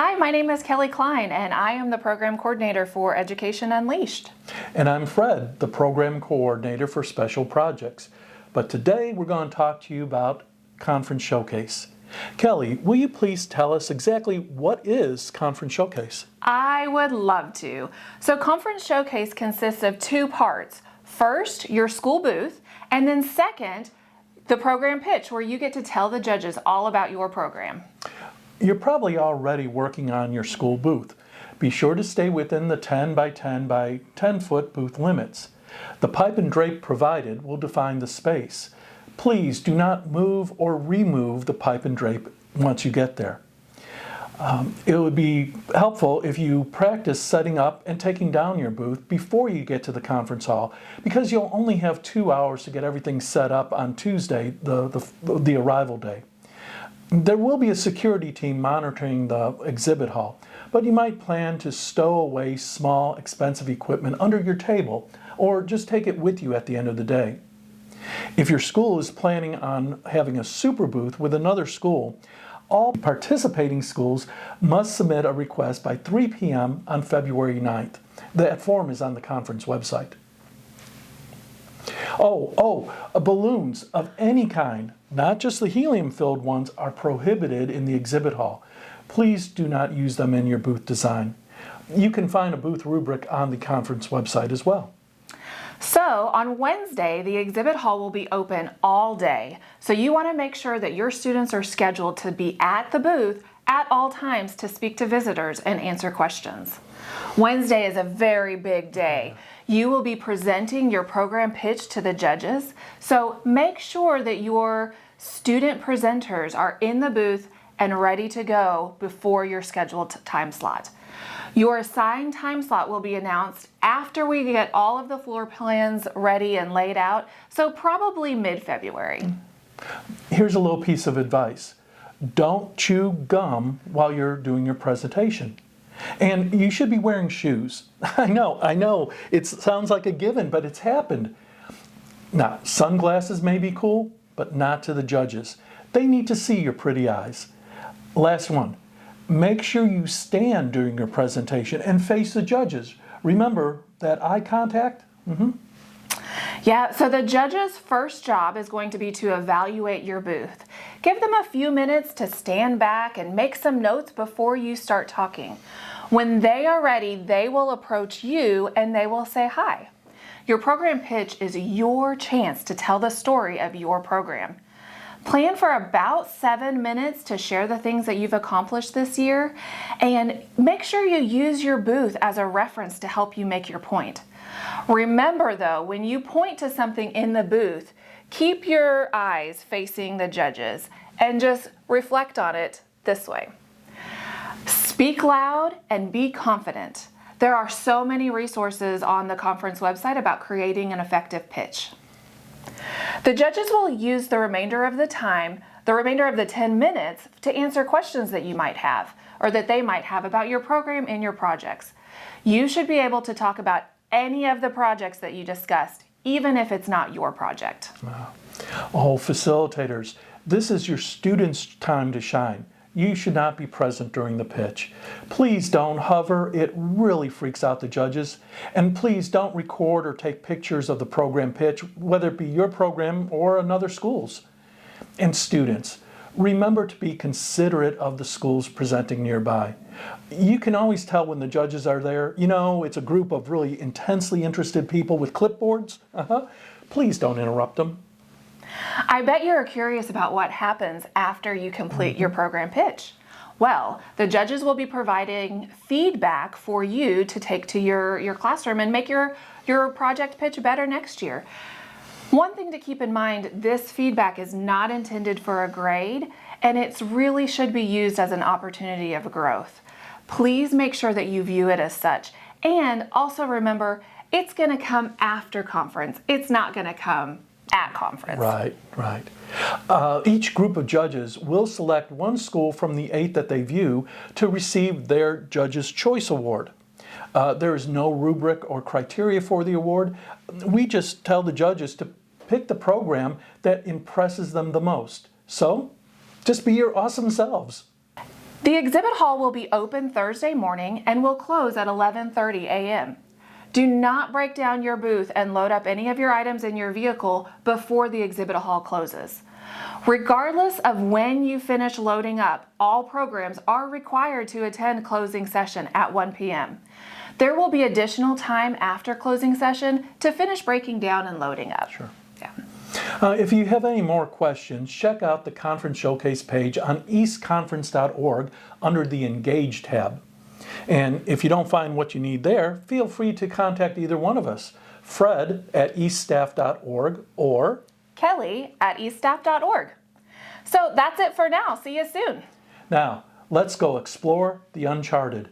Hi, my name is Kelly Klein, and I am the Program Coordinator for Education Unleashed. And I'm Fred, the Program Coordinator for Special Projects. But today we're going to talk to you about Conference Showcase. Kelly, will you please tell us exactly what is Conference Showcase? I would love to. So Conference Showcase consists of two parts. First, your school booth, and then second, the program pitch, where you get to tell the judges all about your program. You're probably already working on your school booth. Be sure to stay within the 10 by 10 by 10 foot booth limits. The pipe and drape provided will define the space. Please do not move or remove the pipe and drape once you get there. It would be helpful if you practice setting up and taking down your booth before you get to the conference hall, because you'll only have 2 hours to get everything set up on Tuesday, the arrival day. There will be a security team monitoring the exhibit hall, but you might plan to stow away small, expensive equipment under your table, or just take it with you at the end of the day. If your school is planning on having a super booth with another school, all participating schools must submit a request by 3 p.m. on February 9th. That form is on the conference website. Balloons of any kind, not just the helium-filled ones, are prohibited in the exhibit hall. Please do not use them in your booth design. You can find a booth rubric on the conference website as well. So on Wednesday, the exhibit hall will be open all day. So you want to make sure that your students are scheduled to be at the booth at all times to speak to visitors and answer questions. Wednesday is a very big day. You will be presenting your program pitch to the judges, so make sure that your student presenters are in the booth and ready to go before your scheduled time slot. Your assigned time slot will be announced after we get all of the floor plans ready and laid out, so probably mid-February. Here's a little piece of advice. Don't chew gum while you're doing your presentation. And you should be wearing shoes. I know, it sounds like a given, but it's happened. Now, sunglasses may be cool, but not to the judges. They need to see your pretty eyes. Last one, make sure you stand during your presentation and face the judges. Remember that eye contact? Yeah, so the judge's first job is going to be to evaluate your booth. Give them a few minutes to stand back and make some notes before you start talking. When they are ready, they will approach you and they will say hi. Your program pitch is your chance to tell the story of your program. Plan for about 7 minutes to share the things that you've accomplished this year, and make sure you use your booth as a reference to help you make your point. Remember though, when you point to something in the booth, keep your eyes facing the judges and just reflect on it this way. Speak loud and be confident. There are so many resources on the conference website about creating an effective pitch. The judges will use the remainder of the time, the remainder of the 10 minutes, to answer questions that you might have or that they might have about your program and your projects. You should be able to talk about any of the projects that you discussed, even if it's not your project. Wow. Oh, facilitators, this is your students' time to shine. You should not be present during the pitch. Please don't hover. It really freaks out the judges. And please don't record or take pictures of the program pitch, whether it be your program or another school's. And students, remember to be considerate of the schools presenting nearby. You can always tell when the judges are there. You know, it's a group of really intensely interested people with clipboards. Please don't interrupt them. I bet you're curious about what happens after you complete your program pitch. Well, the judges will be providing feedback for you to take to your classroom and make your project pitch better next year. One thing to keep in mind, this feedback is not intended for a grade, and it really should be used as an opportunity of growth. Please make sure that you view it as such. And also remember, it's going to come after conference. It's not going to come at conference. Right. Each group of judges will select one school from the 8 that they view to receive their Judge's Choice Award. There is no rubric or criteria for the award. We just tell the judges to pick the program that impresses them the most. So, just be your awesome selves. The exhibit hall will be open Thursday morning and will close at 11:30 a.m. Do not break down your booth and load up any of your items in your vehicle before the exhibit hall closes. Regardless of when you finish loading up, all programs are required to attend closing session at 1 p.m. There will be additional time after closing session to finish breaking down and loading up. Sure. Yeah. If you have any more questions, check out the Conference Showcase page on EASTcon24 under the Engage tab. And if you don't find what you need there, feel free to contact either one of us, Fred at eaststaff.org or Kelley at eaststaff.org. So that's it for now. See you soon. Now, let's go explore the uncharted.